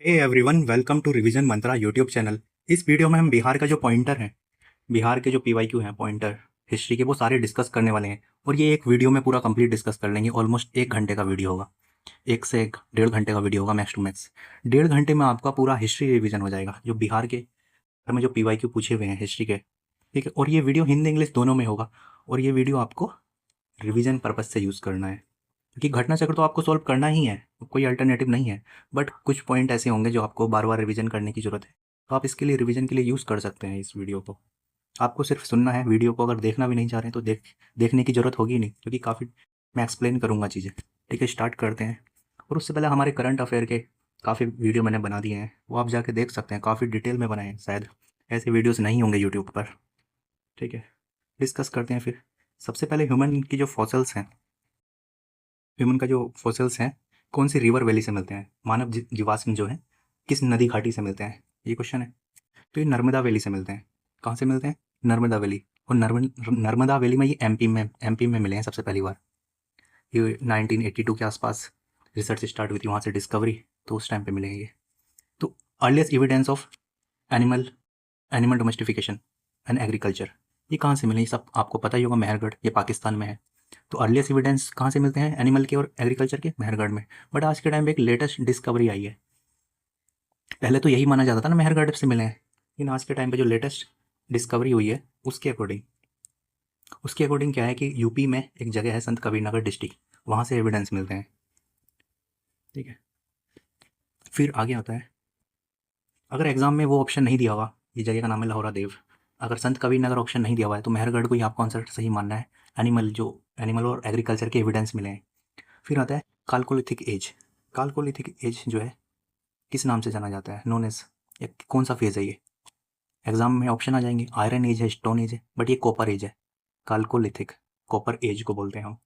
Hey everyone, welcome to revision mantra YouTube channel. इस video में हम बिहार का जो पॉइंटर है, बिहार के जो पीवाईक्यू हैं पॉइंटर हिस्ट्री के, वो सारे डिस्कस करने वाले हैं। और ये एक वीडियो में पूरा कंप्लीट डिस्कस कर लेंगे। ऑलमोस्ट 1 घंटे का वीडियो होगा, 1 से 1.5 घंटे का वीडियो होगा मैक्स टू मैक्स। 1.5 घंटे में आपका पूरा हिस्ट्री रिवीजन हो जाएगा, जो बिहार के में जो पीवाईक्यू पूछे हुए हैं हिस्ट्री के। ठीक है, और ये वीडियो हिंदी इंग्लिश दोनों में होगा। और ये वीडियो आपको रिवीजन पर्पज से यूज़ करना है, क्योंकि घटना चक्र तो आपको सॉल्व करना ही है, कोई अल्टरनेटिव नहीं है। बट कुछ पॉइंट ऐसे होंगे जो आपको बार बार रिवीजन करने की ज़रूरत है, तो आप इसके लिए रिवीजन के लिए यूज़ कर सकते हैं इस वीडियो को। आपको सिर्फ सुनना है, वीडियो को अगर देखना भी नहीं चाह रहे हैं तो देखने की ज़रूरत होगी नहीं, क्योंकि काफ़ी मैं एक्सप्लेन करूँगा चीज़ें। ठीक है, स्टार्ट करते हैं। और उससे पहले हमारे करंट अफेयर के काफ़ी वीडियो मैंने बना दिए हैं, वो आप जाके देख सकते हैं, काफ़ी डिटेल में बनाए हैं। शायद ऐसे वीडियोज़ नहीं होंगे यूट्यूब पर। ठीक है, डिस्कस करते हैं फिर। सबसे पहले ह्यूमन की जो फॉसिल्स हैं, ह्यूमन का जो फॉसिल्स हैं कौन सी रिवर वैली से मिलते हैं, मानव जीवाश्म जो है किस नदी घाटी से मिलते हैं, ये क्वेश्चन है। तो ये नर्मदा वैली से मिलते हैं। कहाँ से मिलते हैं? नर्मदा वैली। और नर्मदा वैली में ये एमपी में मिले हैं सबसे पहली बार। ये 1982 के आसपास रिसर्च स्टार्ट हुई थी, वहाँ से डिस्कवरी, तो उस टाइम पे मिले हैं ये। तो earliest evidence of animal animal domestication and agriculture, ये कहाँ से मिले? ये सब आपको पता ही होगा, मेहरगढ़, ये पाकिस्तान में है। तो अर्लीस्ट एविडेंस कहाँ से मिलते हैं एनिमल के और एग्रीकल्चर के? मेहरगढ़ में। बट आज के टाइम पे एक लेटेस्ट डिस्कवरी आई है। पहले तो यही माना जाता था ना, मेहरगढ़ से मिले हैं, लेकिन आज के टाइम पे जो लेटेस्ट डिस्कवरी हुई है उसके अकॉर्डिंग क्या है कि यूपी में एक जगह है संत कबीरनगर डिस्ट्रिक्ट, वहाँ से एविडेंस मिलते हैं। ठीक है, फिर आगे आता है, अगर एग्जाम में वो ऑप्शन नहीं दिया हुआ, ये जगह का नाम है लाहौरा देव, अगर संत कबीरनगर ऑप्शन नहीं दिया हुआ है तो मेहरगढ़ को ही आपको आंसर सही मानना है। एनिमल और एग्रीकल्चर के एविडेंस मिले हैं। फिर आता है कालकोलिथिक एज। कालकोलिथिक एज जो है किस नाम से जाना जाता है, नोन एज, या कौन सा फेज है ये? एग्जाम में ऑप्शन आ जाएंगे, आयरन एज है, स्टोन एज है, बट ये कॉपर एज है। कालकोलिथिक, कॉपर एज को बोलते हैं हम।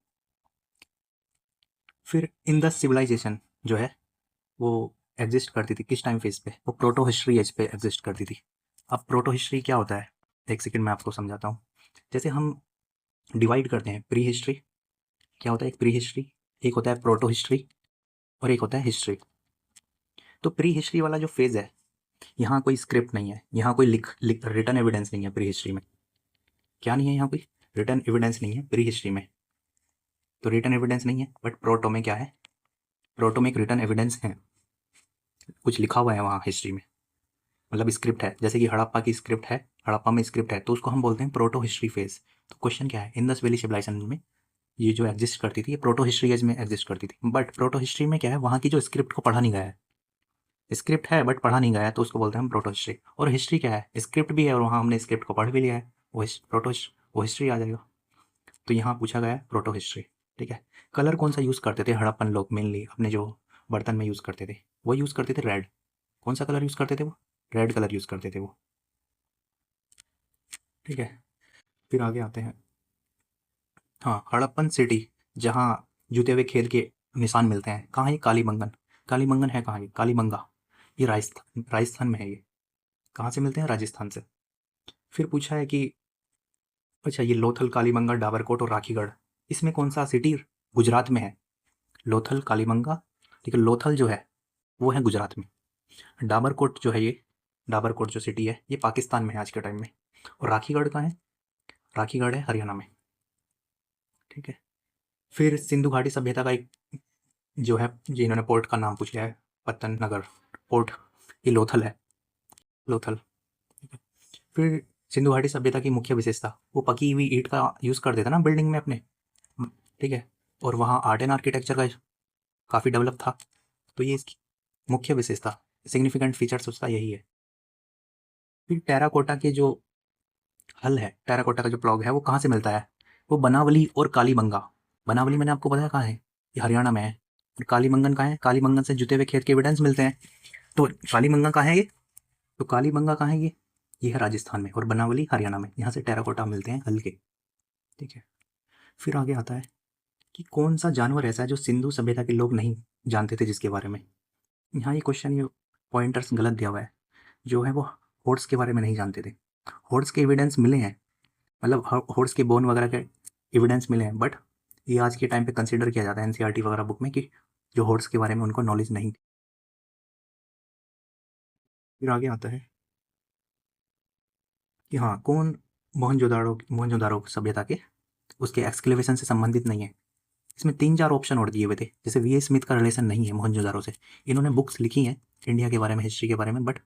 फिर इंडस सिविलाइजेशन जो है वो एग्जिस्ट करती थी किस टाइम फेज पे? वो प्रोटो हिस्ट्री एज पे एग्जिस्ट करती थी। अब प्रोटो हिस्ट्री क्या होता है, एक सेकंड में आपको समझाता हूँ। जैसे हम डिवाइड करते हैं, प्री हिस्ट्री क्या होता है, एक प्री हिस्ट्री, एक होता है प्रोटो हिस्ट्री, और एक होता है हिस्ट्री। तो प्री हिस्ट्री वाला जो फेज है, यहाँ कोई स्क्रिप्ट नहीं है, यहाँ कोई रिटर्न एविडेंस नहीं है प्री हिस्ट्री में। क्या नहीं है? यहाँ कोई रिटर्न एविडेंस नहीं है प्री हिस्ट्री में। तो रिटर्न एविडेंस नहीं है, बट प्रोटो में क्या है? प्रोटो में एक रिटर्न एविडेंस है, कुछ लिखा हुआ है वहाँ हिस्ट्री में, मतलब स्क्रिप्ट है। जैसे कि हड़प्पा की स्क्रिप्ट है, हड़प्पा में स्क्रिप्ट है, तो उसको हम बोलते हैं प्रोटो हिस्ट्री फेज। तो क्वेश्चन क्या है, इंडस वैली सिविलाइजेशन में ये जो एग्जिस्ट करती थी, ये प्रोटो हिस्ट्री एज में एग्जिस्ट करती थी। बट प्रोटो हिस्ट्री में क्या है, वहाँ की जो स्क्रिप्ट को पढ़ा नहीं गया है, स्क्रिप्ट है बट पढ़ा नहीं गया है, तो उसको बोलते हैं हम प्रोटो हिस्ट्री। और हिस्ट्री क्या है, स्क्रिप्ट भी है और वहाँ हमने स्क्रिप्ट को पढ़ भी लिया है, वो हिस्ट्री आ जाएगा। तो यहाँ पूछा गया है प्रोटो हिस्ट्री। ठीक है, कलर कौन सा यूज़ करते थे हड़प्पन लोग? मेनली अपने जो बर्तन में यूज़ करते थे, वो यूज़ करते थे रेड। कौन सा कलर यूज़ करते थे वो? रेड कलर यूज़ करते थे वो। ठीक है, फिर आगे आते हैं। हाँ, हड़प्पन सिटी, जहाँ जूते हुए खेल के निशान मिलते हैं, कहाँ है ये? कालीबंगन। कालीबंगन है कहाँ? ये कालीबंगा, ये राजस्थान, राजस्थान में है ये। कहाँ से मिलते हैं? राजस्थान से। फिर पूछा है कि अच्छा, ये लोथल, कालीबंगा, डाबरकोट और राखीगढ़, इसमें कौन सा सिटी गुजरात में है? लोथल, कालीबंगा, ठीक है, लोथल जो है वो है गुजरात में। डाबरकोट जो है ये, डाबरकोट जो सिटी है ये पाकिस्तान में है आज के टाइम में। और राखीगढ़ कहाँ है? राखीगढ़ है हरियाणा में। ठीक है, फिर सिंधु घाटी सभ्यता का एक जो है, जिन्होंने पोर्ट का नाम पूछ लिया है, पत्तन नगर पोर्ट, ये लोथल है, लोथल। ठीक है, फिर सिंधु घाटी सभ्यता की मुख्य विशेषता, वो पकी हुई ईंट का यूज़ करते थे ना बिल्डिंग में अपने। ठीक है, और वहाँ आर्ट एंड आर्किटेक्चर का काफ़ी डेवलप था। तो ये इसकी मुख्य विशेषता, सिग्निफिकेंट फीचर्स उसका यही है। फिर टेराकोटा के जो हल है, टेराकोटा का जो प्लॉग है वो कहाँ से मिलता है? वो बनावली और कालीबंगा। बनावली मैंने आपको बताया कहाँ है, ये हरियाणा में है। और कालीबंगन कहाँ है? कालीबंगन से जुते हुए खेत के एविडेंस मिलते हैं। तो कालीबंगा कहाँ है ये? तो कालीबंगा कहाँ है ये है राजस्थान में, और बनावली हरियाणा में, यहाँ से टेराकोटा मिलते हैं हल के। ठीक है, फिर आगे आता है कि कौन सा जानवर ऐसा है जो सिंधु सभ्यता के लोग नहीं जानते थे जिसके बारे में। यहाँ ये क्वेश्चन, ये पॉइंटर्स गलत दिया हुआ है। जो है वो हॉर्स के बारे में नहीं जानते थे। हॉर्स के एविडेंस मिले हैं, मतलब हॉर्स के बोन वगैरह के एविडेंस मिले हैं, बट ये आज के टाइम पे कंसिडर किया जाता है एनसीईआरटी वगैरह बुक में कि जो हॉर्स के बारे में उनको नॉलेज नहीं फिर आगे आता है कि हाँ कौन मोहनजोदाड़ो सभ्यता के उसके एक्सक्लेवेशन से संबंधित नहीं है। इसमें 3-4 ऑप्शन और दिए हुए थे, जैसे वी ए स्मिथ का रिलेशन नहीं है मोहनजोदाड़ो से। इन्होंने बुक्स लिखी हैं इंडिया के बारे में, हिस्ट्री के बारे में, बट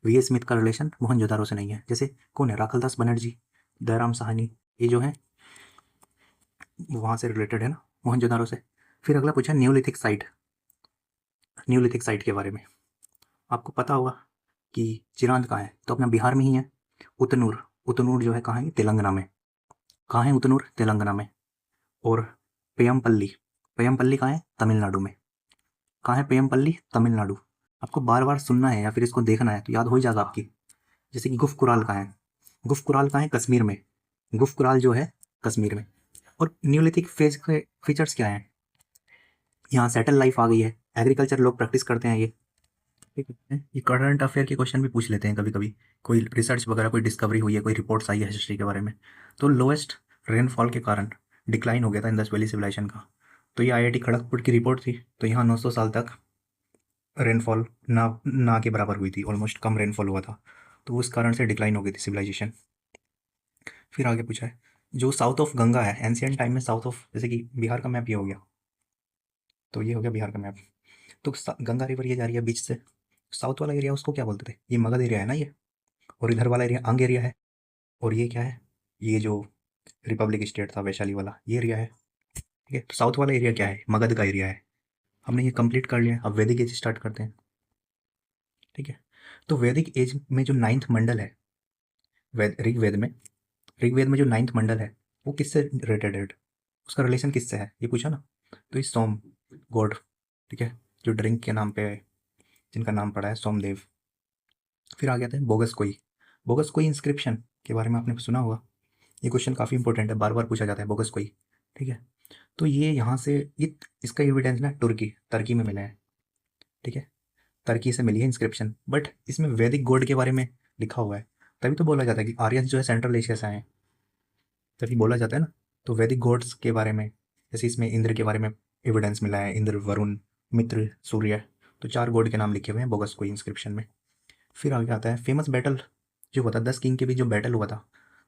वी ए स्मिथ का रिलेशन मोहनजोदाड़ो से नहीं है। जैसे कौन है, राखलदास बनर्जी, दयाराम साहनी, ये जो है वहाँ से रिलेटेड है ना, मोहनजोदाड़ो से। फिर अगला पूछा न्यूलिथिक साइट के बारे में। आपको पता होगा कि चिरांद कहाँ है, तो अपना बिहार में ही है। उतनूर जो है कहाँ है, तेलंगाना में। कहाँ है उतनूर, तेलंगाना में। और पेयमपल्ली कहाँ है, तमिलनाडु में। कहाँ है पेयमपल्ली, तमिलनाडु। आपको बार बार सुनना है या फिर इसको देखना है तो याद हो ही जाएगा आपकी। जैसे कि गुफकुराल कहाँ है, गुफकुराल कहाँ है, कश्मीर में। गुफकुराल जो है कश्मीर में। और न्यूलिथिक फेज के फीचर्स क्या हैं, यहाँ सेटल लाइफ आ गई है, एग्रीकल्चर लोग प्रैक्टिस करते हैं ये। ठीक है, ये करंट अफेयर के क्वेश्चन भी पूछ लेते हैं कभी कभी, कोई रिसर्च वगैरह, कोई डिस्कवरी हुई है, कोई रिपोर्ट्स आई है हिस्ट्री के बारे में। तो लोएस्ट रेनफॉल के कारण डिक्लाइन हो गया था इंडस वैली सिविलाइजेशन का। तो ये आईआईटी खड़गपुर की रिपोर्ट थी। तो यहाँ 900 साल तक रेनफॉल ना के बराबर हुई थी, ऑलमोस्ट कम रेनफॉल हुआ था। तो उस कारण से डिक्लाइन हो गई थी सिविलाइजेशन। फिर आगे पूछा है जो साउथ ऑफ गंगा है एंशियंट टाइम में, साउथ ऑफ, जैसे कि बिहार का मैप ये हो गया, तो ये हो गया बिहार का मैप। तो गंगा रिवर ये जा रही है बीच से, साउथ वाला एरिया उसको क्या बोलते थे, ये मगध एरिया है ना ये। और इधर वाला एरिया अंग एरिया है। और ये क्या है, ये जो रिपब्लिक स्टेट था वैशाली वाला, ये एरिया है। ठीक है, तो साउथ वाला एरिया क्या है, मगध का एरिया है। हमने ये कंप्लीट कर लिया, अब वैदिक एज स्टार्ट करते हैं। ठीक है, तो वैदिक एज में जो 9th मंडल है, ऋग्वेद में जो 9th मंडल है, वो किससे रिलेटेड है, उसका रिलेशन किससे है, ये पूछा ना। तो ये सोम गॉड, ठीक है, जो ड्रिंक के नाम पे जिनका नाम पड़ा है सोमदेव। फिर आ गया था बोगस कोई इंस्क्रिप्शन के बारे में आपने सुना होगा। ये क्वेश्चन काफ़ी इंपॉर्टेंट है, बार बार पूछा जाता है बोगस कोई। ठीक है, तो ये यहाँ से ये इसका एविडेंस ना टर्की में मिला है। ठीक है, टर्की से मिली है इंस्क्रिप्शन, बट इसमें वैदिक गॉड के बारे में लिखा हुआ है। तभी तो बोला जाता है कि आर्यन जो है सेंट्रल एशिया से आए हैं, तभी बोला जाता है ना। तो वैदिक गॉड्स के बारे में, जैसे इसमें इंद्र के बारे में एविडेंस मिला है, इंद्र, वरुण, मित्र, सूर्य। तो 4 गॉड के नाम लिखे हुए हैं बोगस कोई इंस्क्रिप्शन में। फिर आगे आता है फेमस बैटल जो हुआ था, 10 किंग के बीच जो बैटल हुआ था,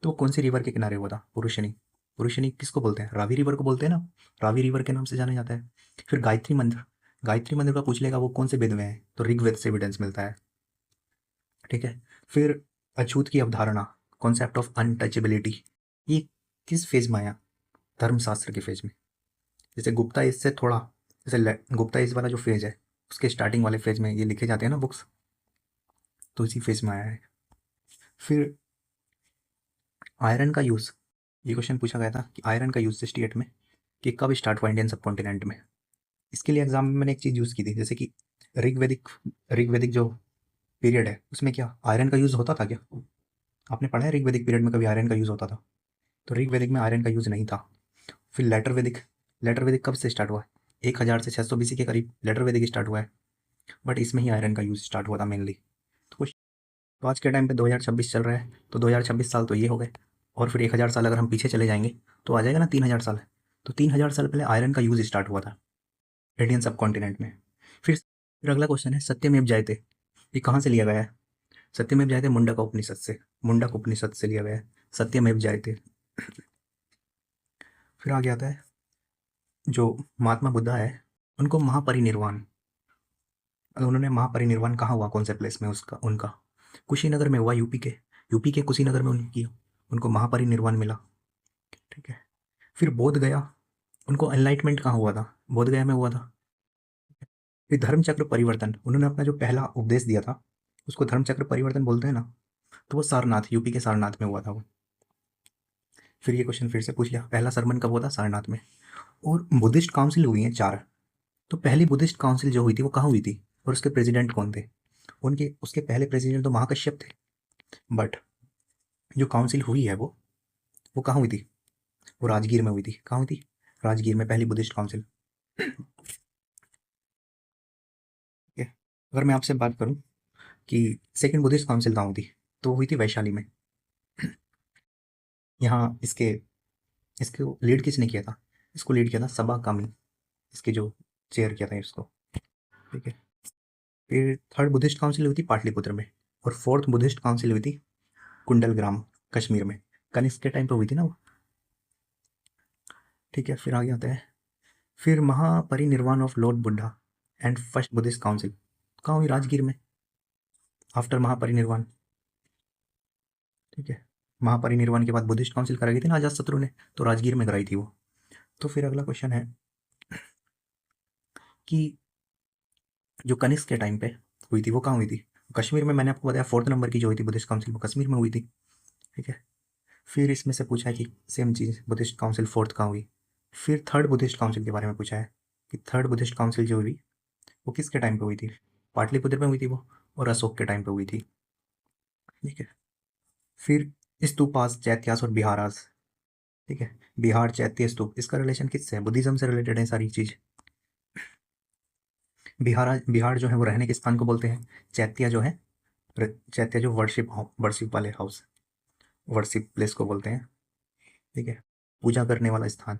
तो वो कौन सी रिवर के किनारे हुआ था, पुरुषनी। पुरुषनी किसको बोलते हैं, रावी रिवर को बोलते हैं ना, रावी रिवर के नाम से जाना जाता है। फिर गायत्री मंत्र का पूछ लेगा वो कौन से वेद में है, तो ऋग्वेद से एविडेंस मिलता है। ठीक है, फिर अछूत की अवधारणा, कॉन्सेप्ट ऑफ अनटचेबिलिटी, ये किस फेज में आया, धर्मशास्त्र के फेज में। जैसे गुप्ता एज से थोड़ा, जैसे गुप्ता एज वाला जो फेज है उसके स्टार्टिंग वाले फेज में ये लिखे जाते हैं ना बुक्स, तो इसी फेज में आया है। फिर आयरन का यूज़, ये क्वेश्चन पूछा गया था कि आयरन का यूज़ 68 में कि कब स्टार्ट हुआ इंडियन सब कॉन्टिनेंट में। इसके लिए एग्जाम में मैंने एक चीज़ यूज़ की थी, जैसे कि ऋग्वेदिक ऋग्वेदिक जो पीरियड है उसमें क्या आयरन का यूज़ होता था क्या, आपने पढ़ा है ऋग्वेदिक पीरियड में कभी आयरन का यूज़ होता था। तो ऋग्वेदिक में आयरन का यूज़ नहीं था। फिर लेटर वेदिक कब से स्टार्ट हुआ, 1000 से 600 BC के करीब लेटर वेदिक स्टार्ट हुआ है, बट इसमें ही आयरन का यूज़ स्टार्ट हुआ था मेनली। तो कुछ, तो आज के टाइम पे 2026 चल रहा है, तो 2026 साल तो ये हो गए। और फिर 1000 साल अगर हम पीछे चले जाएंगे तो आ जाएगा ना 3000 साल। तो 3000 साल पहले आयरन का यूज़ स्टार्ट हुआ था इंडियन सब कॉन्टिनेंट में। फिर अगला क्वेश्चन है सत्यमेव जयते, ये कहाँ से लिया गया है। सत्यमेव जयते मुंडक उपनिषद से लिया गया है सत्यमेव जयते। फिर आगे आता है जो महात्मा बुद्धा है, उनको महापरिनिर्वाण, उन्होंने महापरिनिर्वाण कहाँ हुआ, कौन से प्लेस में उसका उनका, कुशीनगर में हुआ, यूपी के कुशीनगर में उनको महापरिनिर्वाण मिला। ठीक है, फिर बोध गया, उनको एनलाइटमेंट कहाँ हुआ था, बोध गया में हुआ था। फिर धर्म चक्र परिवर्तन, उन्होंने अपना जो पहला उपदेश दिया था उसको धर्म चक्र परिवर्तन बोलते हैं ना, तो वो सारनाथ, यूपी के सारनाथ में हुआ था वो। फिर ये क्वेश्चन फिर से पूछ लिया, पहला सरमन कब हुआ था, सारनाथ में। और बुद्धिस्ट काउंसिल हुई हैं 4, तो पहली बुद्धिस्ट काउंसिल जो हुई थी वो कहाँ हुई थी, और उसके प्रेसिडेंट कौन थे, उनके उसके पहले प्रेसिडेंट तो महाकश्यप थे, बट जो काउंसिल हुई है वो कहाँ हुई थी, वो राजगीर में हुई थी। कहाँ हुई थी, राजगीर में पहली बुद्धिस्ट काउंसिल। ठीक है, अगर मैं आपसे बात करूं कि सेकंड बुद्धिस्ट काउंसिल कहाँ हुई थी, तो हुई थी वैशाली में। यहाँ इसको लीड किसने किया था, इसको लीड किया था सबा कामी, इसके जो चेयर किया था इसको। ठीक है, फिर थर्ड बुद्धिस्ट काउंसिल हुई थी पाटलिपुत्र में, और फोर्थ बुद्धिस्ट काउंसिल हुई थी कुंडलग्राम कश्मीर में, कनिष्क के टाइम पे हुई थी ना वो। ठीक है, फिर आगे आते हैं। फिर Mahaparinirvana of lord Buddha and first Buddhist council कहाँ हुई? राजगीर में, आफ्टर महापरिनिर्वाण। ठीक है, महापरिनिर्वाण के बाद बुद्धिस्ट काउंसिल कराई गई थी ना अजातशत्रु ने, तो राजगीर में कराई थी वो। तो फिर अगला क्वेश्चन है कि जो कनिष्क के टाइम पे हुई थी वो कहाँ हुई थी? कश्मीर में। मैंने आपको बताया फोर्थ नंबर की जो हुई थी बुद्धिस्ट काउंसिल वो कश्मीर में हुई थी। ठीक है, फिर इसमें से पूछा है कि सेम चीज़ बुद्धिस्ट काउंसिल फोर्थ कहाँ हुई। फिर थर्ड बुद्धिस्ट काउंसिल के बारे में पूछा है कि थर्ड बुद्धिस्ट काउंसिल जो हुई वो किसके टाइम पे हुई थी? पाटलिपुत्र में हुई थी वो, और अशोक के टाइम पे हुई थी। ठीक है, फिर स्तूपास, चैत्यास और बिहारास। ठीक है, बिहार, चैत्य, स्तूप, इसका रिलेशन किससे है? बुद्धिज्म से रिलेटेड है सारी चीज़। बिहार जो है वो रहने के स्थान को बोलते हैं। चैत्य जो है, चैत्य जो वर्शिप वाले हाउस, वर्शिप प्लेस को बोलते हैं। ठीक है, पूजा करने वाला स्थान।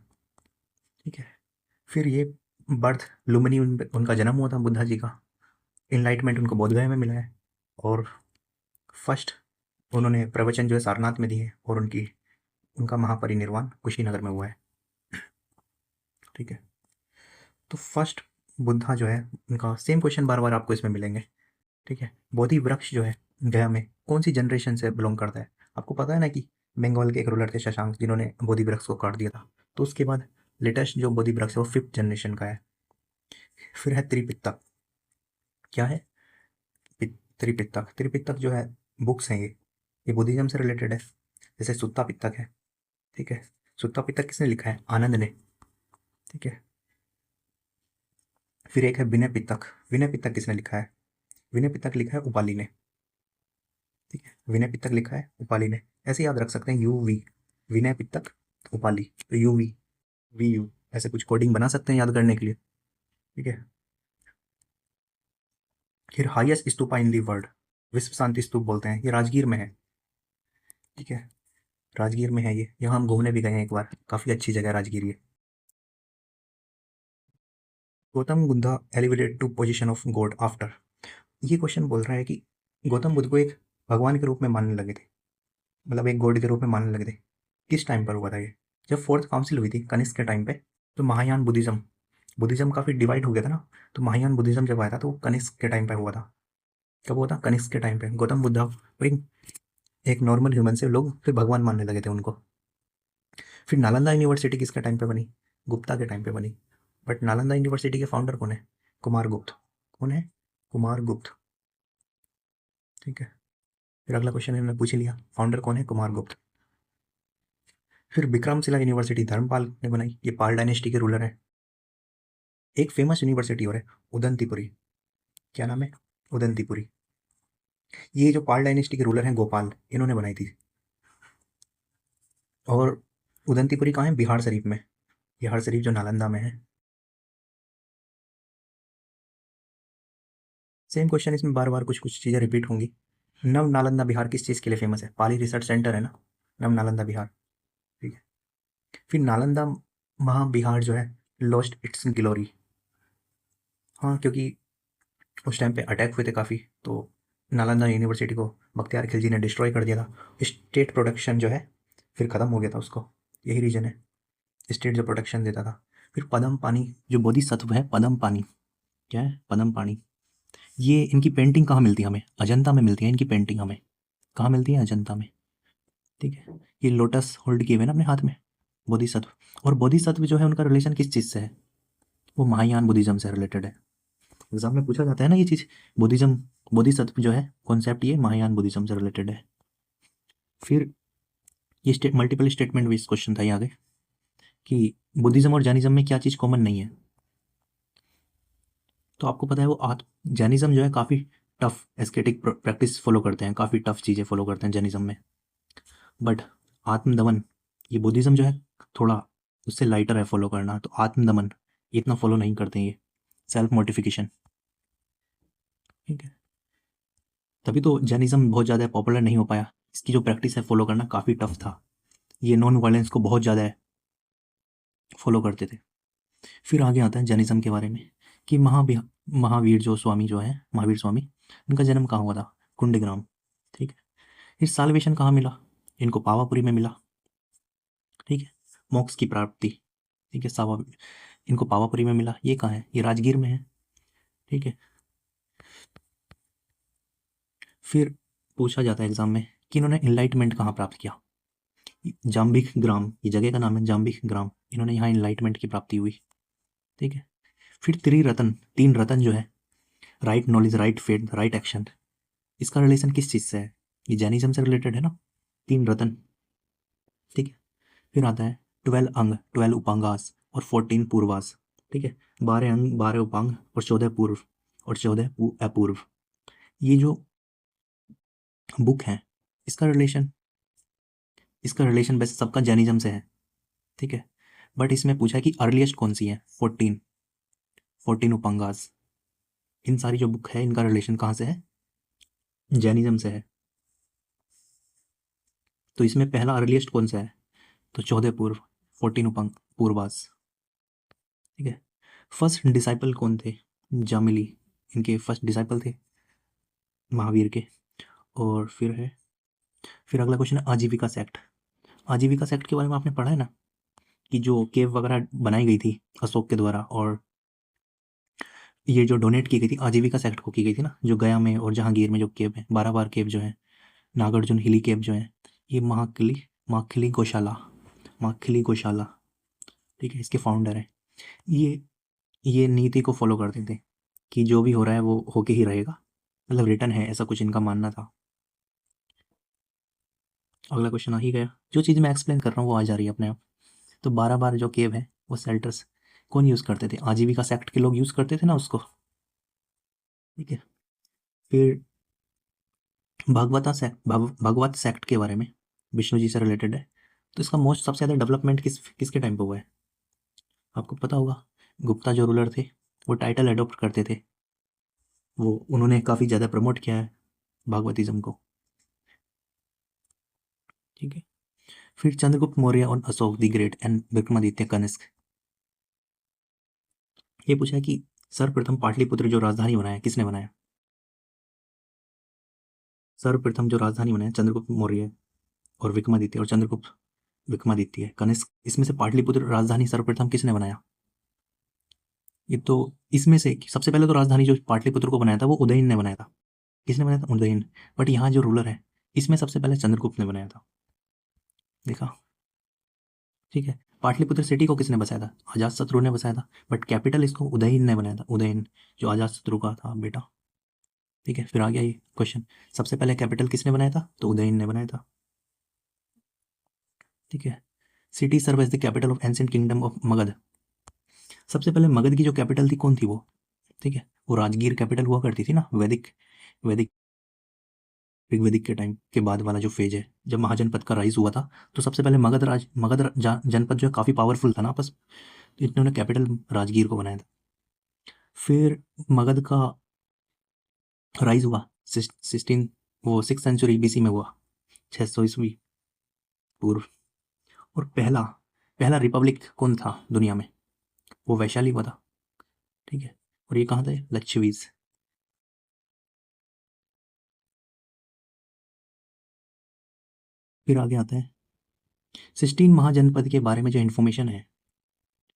ठीक है, फिर ये बर्थ लुम्बिनी, उनका जन्म हुआ था बुद्धा जी का। इनलाइटमेंट उनको बोधगया में मिला है, और फर्स्ट उन्होंने प्रवचन जो है सारनाथ में दिए, और उनका महापरिनिर्वाण कुशीनगर में हुआ है। ठीक है, तो फर्स्ट बुद्धा जो है उनका सेम क्वेश्चन बार बार आपको इसमें मिलेंगे। ठीक है, बोधि वृक्ष जो है गया में कौन सी जनरेशन से बिलोंग करता है? आपको पता है ना कि बंगाल के एक रूलर थे शशांक, जिन्होंने बोधि वृक्ष को काट दिया था। तो उसके बाद लेटेस्ट जो बोधि वृक्ष है वो फिफ्थ जनरेशन का है। फिर है त्रिपित्तक। क्या है? त्रिपित्तक। त्रिपित्तक जो है बुक्स हैं ये बुद्धिज्म से रिलेटेड है। जैसे सुत्ता पित्तक है। ठीक है, सुत्ता पित्तक किसने लिखा है? आनंद ने। ठीक है, फिर एक है विनय पित्तक। विनय पित्तक किसने लिखा है? विनय पित्तक लिखा है उपाली ने। ठीक है, विनय पित्तक लिखा है उपाली ने। ऐसे याद रख सकते हैं, यू वी, विनय पित्तक उपाली, तो यू वी यू, ऐसे कुछ कोडिंग बना सकते हैं याद करने के लिए। ठीक है, फिर highest stupa in the world, विश्व शांति स्तूप बोलते हैं, ये राजगीर में है। ठीक है, राजगीर में है ये, यहाँ हम घूमने भी गए हैं एक बार, काफ़ी अच्छी जगह है राजगीर ये। Gautam Buddha elevated to position of god after, ये क्वेश्चन बोल रहा है कि गौतम बुद्ध को एक भगवान के रूप में मानने लगे थे, मतलब एक गॉड के रूप में मानने लगे थे। किस टाइम पर हुआ था ये? जब फोर्थ काउंसिल हुई थी कनिष्क के टाइम पे। तो महायान बुद्धिज्म, बुद्धिज्म काफ़ी डिवाइड हो गया था ना, तो महायान बुद्धिज्म जब आया था तो वो कनिष्क के टाइम पे हुआ था। कब हुआ था? कनिष्क के टाइम पे। गौतम बुद्धा और एक नॉर्मल ह्यूमन से लोग फिर भगवान मानने लगे थे उनको। फिर नालंदा यूनिवर्सिटी किसके टाइम पे बनी? गुप्ता के टाइम पे बनी। बट नालंदा यूनिवर्सिटी के फाउंडर कौन है? कुमार गुप्त। कौन है? कुमार गुप्त। ठीक है, फिर अगला क्वेश्चन हमने पूछ लिया, फाउंडर कौन है? कुमार गुप्त। फिर विक्रमशिला यूनिवर्सिटी धर्मपाल ने बनाई, ये पाल डायनेस्टी के रूलर है। एक फेमस यूनिवर्सिटी और है उदंतीपुरी। क्या नाम है? उदंतीपुरी। ये जो पाल डायनेस्टी के रूलर हैं गोपाल, इन्होंने बनाई थी। और उदंतीपुरी कहाँ है? बिहार शरीफ में। बिहार शरीफ जो नालंदा में है। सेम क्वेश्चन, इसमें बार बार कुछ कुछ चीज़ें रिपीट होंगी। नव नालंदा बिहार किस चीज़ के लिए फेमस है? पाली रिसर्च सेंटर है ना, नव नालंदा बिहार। ठीक है, फिर नालंदा महाबिहार जो है लॉस्ट इट्स ग्लोरी। हाँ, क्योंकि उस टाइम पे अटैक हुए थे काफ़ी, तो नालंदा यूनिवर्सिटी को बख्तियार खिलजी ने डिस्ट्रॉय कर दिया था। स्टेट प्रोटेक्शन जो है फिर ख़त्म हो गया था उसको, यही रीज़न है, स्टेट जो प्रोटेक्शन देता था। फिर पदम पानी जो बोधिसत्व है, पदम पानी। क्या है? पदम पानी। ये इनकी पेंटिंग कहाँ मिलती है हमें? अजंता में मिलती है इनकी पेंटिंग हमें। कहाँ मिलती है? अजंता में। ठीक है, ये लोटस होल्ड किए हुए ना अपने हाथ में, बोधिसत्व। और बोधिसत्व जो है उनका रिलेशन किस चीज़ से है? वो महायान बुद्धिज्म से रिलेटेड है। एग्जाम में पूछा जाता है ना ये चीज़, बुद्धिज्म, बोधिसत्व जो है कॉन्सेप्ट, ये महायान बुद्धिज्म से रिलेटेड है। फिर ये मल्टीपल स्टेटमेंट बेस्ड क्वेश्चन था ये आगे, कि बुद्धिज्म और जैनिज्म में क्या चीज़ कॉमन नहीं है? तो आपको पता है वो जैनिज्म जो है काफ़ी टफ एस्केटिक प्रैक्टिस फॉलो करते हैं, काफ़ी टफ चीज़ें फॉलो करते हैं जैनिज्म में। बट आत्मदमन, ये बुद्धिज्म जो है थोड़ा उससे लाइटर है फॉलो करना, तो आत्मदमन इतना फॉलो नहीं करते ये, सेल्फ मोटिफिकेशन। ठीक है, तभी तो जैनिज्म बहुत ज़्यादा पॉपुलर नहीं हो पाया, इसकी जो प्रैक्टिस है फॉलो करना काफ़ी टफ था। ये नॉन वायलेंस को बहुत ज़्यादा फॉलो करते थे। फिर आगे आता है जैनिज्म के बारे में, कि महावीर जो स्वामी जो है, महावीर स्वामी, इनका जन्म कहाँ हुआ था? कुंडग्राम। ठीक है। फिर साल्वेशन कहाँ मिला? इनको पावापुरी में मिला। ठीक है। मोक्ष की प्राप्ति, ठीक है, इनको पावापुरी में मिला। ये कहाँ है? ये राजगीर में है। ठीक है। फिर पूछा जाता है एग्जाम में कि इन्होंने इनलाइटमेंट कहाँ प्राप्त किया? जाम्बिक ग्राम, ये जगह का नाम है जाम्बिक ग्राम। इन्होंने यहाँ इनलाइटमेंट की प्राप्ति हुई। ठीक है। फिर त्रिरत्न, 3 रत्न जो है, right knowledge, right faith, right action, इसका रिलेशन किस चीज़ से है? ये जैनिज्म से रिलेटेड है ना, 3 रत्न। ठीक है। फिर आता है 12 अंग, 12 उपांगास और 14 पूर्वास। ठीक है। 12 अंग, 12 उपांग और 14 पूर्व और 14 अपूर्व। ये जो बुक है, इसका रिलेशन वैसे सबका जैनिज्म से है। ठीक है। बट इसमें पूछा है कि अर्लीस्ट कौन सी है? 14 उपांगास। इन सारी जो बुक है, इनका रिलेशन कहाँ से है? जैनिज्म से है। तो इसमें पहला अर्लीस्ट कौन सा है? तो 14 पूर्व, 14 उपांग पूर्वास। ठीक है। फर्स्ट डिसाइपल कौन थे? जामिली, इनके फर्स्ट डिसाइपल थे महावीर के। और फिर अगला क्वेश्चन है आजीविका सेक्ट। आजीविका सेक्ट के बारे में आपने पढ़ा है ना, कि जो केव वगैरह बनाई गई थी अशोक के द्वारा, और ये जो डोनेट की गई थी आजीविका सेक्ट को की गई थी ना, जो गया में और जहांगीर में जो केव है, 12 केव जो है, नागार्जुन हिली केव जो है, ये माखली गौशाला, ठीक है, इसके फाउंडर है। ये नीति को फॉलो करते थे कि जो भी हो रहा है वो होके ही रहेगा, मतलब रिटर्न है, ऐसा कुछ इनका मानना था। अगला क्वेश्चन आ ही गया। जो चीज़ मैं एक्सप्लेन कर रहा हूँ वो आ जा रही है अपने आप। तो 12 जो केव है वो शेल्टर्स कौन यूज़ करते थे? आजीविका सेक्ट के लोग यूज़ करते थे ना उसको। ठीक है। फिर भगवत सेक्ट के बारे में, विष्णु जी से रिलेटेड है। तो इसका मोस्ट सबसे ज़्यादा डेवलपमेंट किसके टाइम पे हुआ है? आपको पता होगा। गुप्ता जो रूलर थे, वो टाइटल अडॉप्ट करते थे, वो उन्होंने काफ़ी ज़्यादा प्रमोट किया है भागवतिज्म को। ठीक है। फिर चंद्रगुप्त मौर्य और Ashoka the great and Vikramaditya Kanishka. ये पूछा है कि सर्वप्रथम पाटलिपुत्र जो राजधानी बनाया किसने बनाया? सर्वप्रथम जो राजधानी बनाया चंद्रगुप्त मौर्य और विक्रमादित्य, और चंद्रगुप्त विक्रमादित्य कनिष्क, इसमें से पाटलिपुत्र राजधानी सर्वप्रथम किसने बनाया? ये तो इसमें से सबसे पहले तो राजधानी जो पाटलिपुत्र को बनाया था वो उदयन ने बनाया था। किसने बनाया था? उदयन। बट यहाँ जो रूलर है, इसमें सबसे पहले चंद्रगुप्त ने बनाया था। देखा। ठीक है। पाटलिपुत्र सिटी को किसने बसाया था? अजातशत्रु ने बसाया था, बट कैपिटल इसको उदयन ने बनाया था, उदयन जो अजातशत्रु का था बेटा। ठीक है। फिर आ गया ये क्वेश्चन, सबसे पहले कैपिटल किसने बनाया था? तो उदयन ने बनाया था। ठीक है। City serve as the capital of ancient kingdom of Magadha. सबसे पहले मगध की जो कैपिटल थी कौन थी वो? ठीक है, वो राजगीर कैपिटल हुआ करती थी ना, वैदिक ऋग्वेदिक के टाइम के बाद वाला जो फेज है, जब महाजनपद का राइज हुआ था, तो सबसे पहले जनपद जो है काफ़ी पावरफुल था ना आपस, तो इन्होंने कैपिटल राजगीर को बनाया था। फिर मगध का राइज हुआ 6th सेंचुरी बीसी में हुआ, 600 ईस्वी पूर्व। और पहला पहला रिपब्लिक कौन था दुनिया में? वो वैशाली हुआ था। ठीक है। और ये कहाँ था? लक्षद्वीप। फिर आगे आता है 16 महाजनपद के बारे में जो इन्फॉर्मेशन है,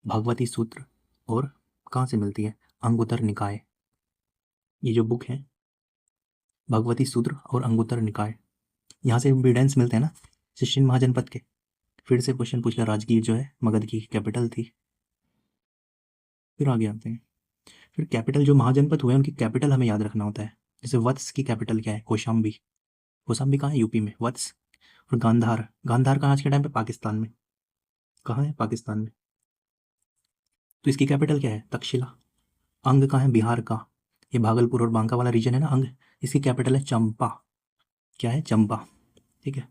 भगवती सूत्र और कहाँ से मिलती है? अंगुत्तर निकाय। ये जो बुक है भगवती सूत्र और अंगुत्तर निकाय, यहाँ से एविडेंस मिलते हैं ना 16 महाजनपद के। फिर से क्वेश्चन पूछ लिया, राजगीर जो है मगध की कैपिटल थी। फिर आगे आते हैं। फिर कैपिटल जो महाजनपद हुए उनकी कैपिटल हमें याद रखना होता है। जैसे वत्स की कैपिटल क्या है? कौशाम्बी। कौशाम्बी कहाँ है? यूपी में, वत्स। और गांधार कहाँ आज के टाइम पे? पाकिस्तान में। कहाँ है? पाकिस्तान में। तो इसकी कैपिटल क्या है? तक्षशिला। अंग कहाँ है? बिहार का, ये भागलपुर और बांका वाला रीजन है ना अंग, इसकी कैपिटल है चंपा। क्या है? चंपा। ठीक है।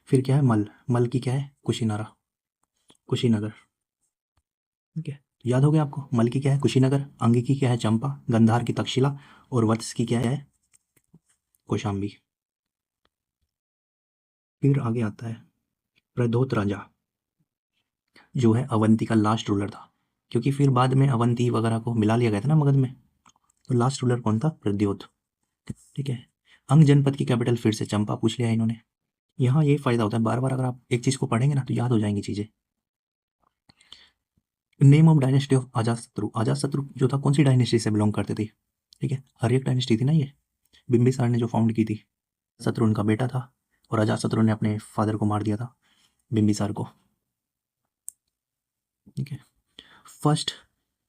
फिर क्या है? मल की क्या है? कुशीनगर। ठीक है, याद हो गया आपको? मल की क्या है? कुशीनगर, अंग की क्या है? चंपा, गंधार की तक्षशिला, और वत्स की क्या है? कौशाम्बी। फिर आगे आता है प्रद्योत राजा, जो है अवंती का लास्ट रूलर था, क्योंकि फिर बाद में अवंती वगैरह को मिला लिया गया था ना मगध में। तो लास्ट रूलर कौन था? प्रद्योत। ठीक है। अंग जनपद की कैपिटल फिर से चंपा पूछ लिया इन्होंने। यहाँ ये फायदा होता है, बार बार अगर आप एक चीज को पढ़ेंगे ना तो याद हो जाएंगी चीजें। Name of dynasty of Ajatashatru. Ajatashatru जो था कौन सी डायनेस्टी से बिलोंग करते थे? ठीक है, हर्यक डायनेस्टी थी ना ये, बिंबिसार ने जो फाउंड की थी। शत्रु उनका बेटा था और अजातशत्रु ने अपने फादर को मार दिया था, बिंबिसार को। ठीक है। फर्स्ट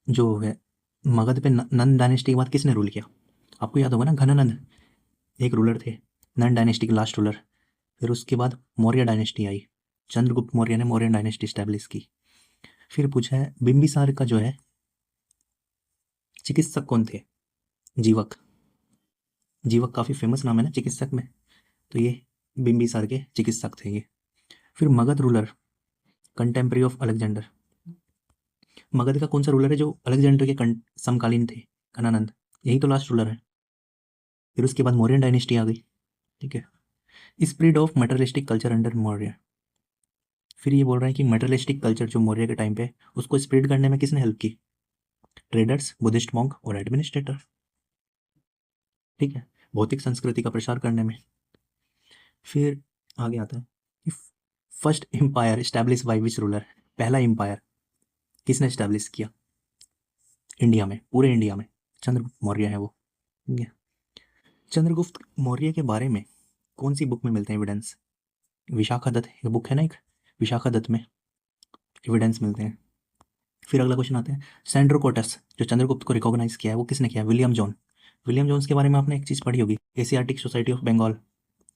जो है मगध पे नंद डायनेस्टी के बाद किसने रूल किया? आपको याद होगा ना, घनानंद एक रूलर थे, नंद डायनेस्टी के लास्ट रूलर। फिर उसके बाद मौर्य डायनेस्टी आई, चंद्रगुप्त मौर्य ने मौर्य डायनेस्टी स्टैब्लिश की। फिर पूछा है बिंबिसार का जो है चिकित्सक कौन थे? जीवक। जीवक काफ़ी फेमस नाम है ना चिकित्सक में, तो ये बिंबिसार के चिकित्सक थे ये। फिर Magadh ruler contemporary of Alexander. Magadh का कौन सा रूलर है जो अलेक्जेंडर के समकालीन थे? घनानंद, यही तो लास्ट रूलर है। फिर उसके बाद मौर्यन डायनेस्टी आ गई। ठीक है। Spread of materialistic culture under Maurya. फिर ये बोल रहे हैं कि मटेरियलिस्टिक कल्चर जो मौर्य के टाइम पे, उसको स्प्रेड करने में किसने हेल्प की? ट्रेडर्स, बुद्धिस्ट मॉन्क और एडमिनिस्ट्रेटर। ठीक है, भौतिक संस्कृति का प्रसार करने में। फिर आगे आता है कि first empire establish by which ruler. पहला एम्पायर किसने स्टैब्लिश किया इंडिया में, पूरे इंडिया में? चंद्रगुप्त मौर्य है वो। ठीक है। चंद्रगुप्त मौर्य के बारे में कौन सी बुक में मिलते हैं एविडेंस? विशाखा दत्त ये बुक है ना एक, विशाखा दत्त में एविडेंस मिलते हैं। फिर अगला क्वेश्चन आते हैं, सेंड्रोकोटस जो चंद्रगुप्त को रिकॉग्नाइज किया है वो किसने किया? William John. विलियम जोन्स के बारे में आपने एक चीज़ पढ़ी होगी, एशियाटिक सोसाइटी ऑफ बंगाल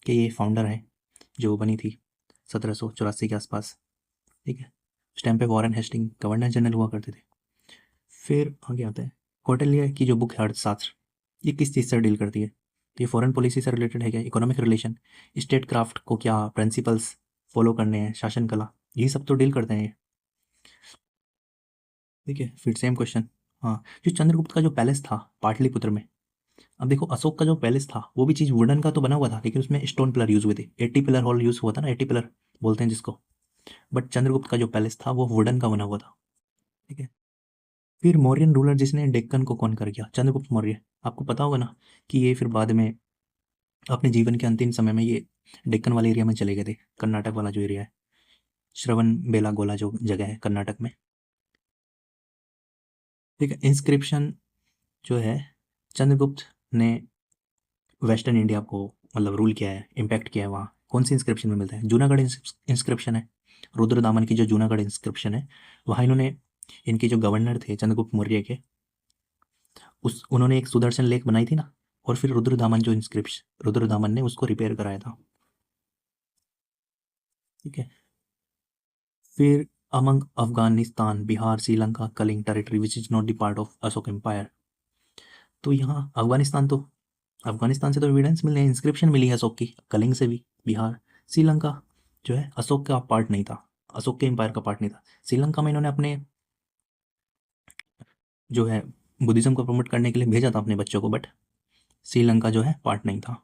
के ये फाउंडर हैं, जो बनी थी 1784 के आसपास। ठीक है। उस टाइम पे वॉरेन हेस्टिंग गवर्नर जनरल हुआ करते थे। फिर आगे आता है कौटिल्य की जो बुक है अर्थशास्त्र, ये किस चीज़ से डील करती है? तो ये फॉरेन पॉलिसी से रिलेटेड है क्या? इकोनॉमिक रिलेशन, स्टेट क्राफ्ट को क्या प्रिंसिपल्स फॉलो करने हैं, शासन कला, यही सब तो डील करते हैं ये। ठीक है। फिर सेम क्वेश्चन, हाँ, जो चंद्रगुप्त का जो पैलेस था पाटलिपुत्र में, अब देखो अशोक का जो पैलेस था वो भी चीज़ वुडन का तो बना हुआ था, लेकिन उसमें स्टोन पिलर यूज हुए थे, 80 पिलर हॉल यूज हुआ था ना, 80 पिलर बोलते हैं जिसको। बट चंद्रगुप्त का जो पैलेस था वो वुडन का बना हुआ था। ठीक है। फिर मौर्यन रूलर जिसने डेक्कन को कॉन्कर किया, चंद्रगुप्त मौर्य। आपको पता होगा ना कि ये फिर बाद में अपने जीवन के अंतिम समय में ये डेक्कन वाले एरिया में चले गए थे, कर्नाटक वाला जो एरिया है, श्रवण बेलागोला जो जगह है कर्नाटक में। ठीक है। इंस्क्रिप्शन जो है चंद्रगुप्त ने वेस्टर्न इंडिया को मतलब रूल किया है, इम्पैक्ट किया है, वहाँ कौन सी इंस्क्रिप्शन में मिलता है? जूनागढ़ इंस्क्रिप्शन है, रुद्रदामन की जो जूनागढ़ इंस्क्रिप्शन है, वहाँ इन्होंने, इनके जो गवर्नर थे चंद्रगुप्त मौर्य के, उस उन्होंने एक सुदर्शन लेक बनाई थी ना, और फिर रुद्रदामन जो इंस्क्रिप्शन, रुद्रदामन ने उसको रिपेयर कराया था। ठीक है। फिर among Afghanistan, Bihar, Sri Lanka, Kalinga territory which is not the part of Ashoka empire. तो यहाँ अफगानिस्तान, तो अफगानिस्तान से तो एविडेंस मिले हैं, इंस्क्रिप्शन मिली है अशोक की, कलिंग से भी। बिहार, श्रीलंका जो है अशोक का पार्ट नहीं था, अशोक के एम्पायर का पार्ट नहीं था। श्रीलंका में इन्होंने अपने जो है बुद्धिज्म को प्रमोट करने के लिए भेजा था अपने बच्चों को, बट श्रीलंका जो है पार्ट नहीं था।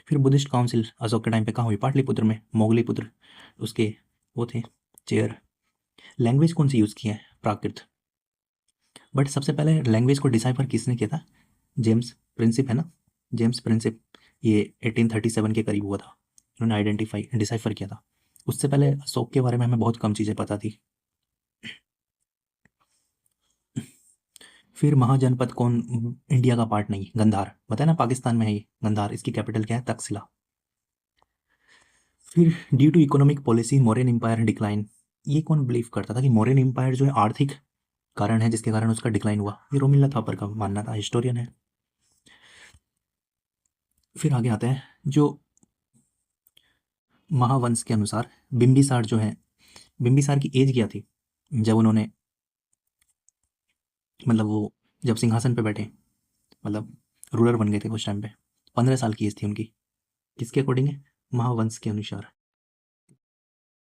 फिर बुद्धिस्ट काउंसिल अशोक के टाइम पे कहाँ हुई? पाटलिपुत्र में, मोगलीपुत्र उसके वो थे चेयर। लैंग्वेज कौन सी यूज़ की है? प्राकृत। बट सबसे पहले लैंग्वेज को डिसाइफर किसने किया था? जेम्स प्रिंसिप है ना, जेम्स प्रिंसिप, ये 1837 के करीब हुआ था, उन्होंने आइडेंटिफाई डिसाइफर किया था। उससे पहले अशोक के बारे में हमें बहुत कम चीज़ें पता थी। फिर महाजनपद कौन इंडिया का पार्ट नहीं? गंधार, बताया ना पाकिस्तान में है ये गंधार, इसकी कैपिटल क्या है? तक्षशिला। फिर due to economic policy Mauryan empire decline, ये कौन बिलीव करता था कि मौर्यन एम्पायर जो है आर्थिक कारण है जिसके कारण उसका डिक्लाइन हुआ? ये रोमिला थापर का मानना था, हिस्टोरियन है। फिर आगे आते हैं जो महावंश के अनुसार बिंबिसार जो है, बिंबिसार की एज क्या थी जब उन्होंने, मतलब वो जब सिंहासन पे बैठे, मतलब रूलर बन गए थे उस टाइम पे? 15 साल की एज थी उनकी। किसके अकॉर्डिंग है? महावंश के अनुसार।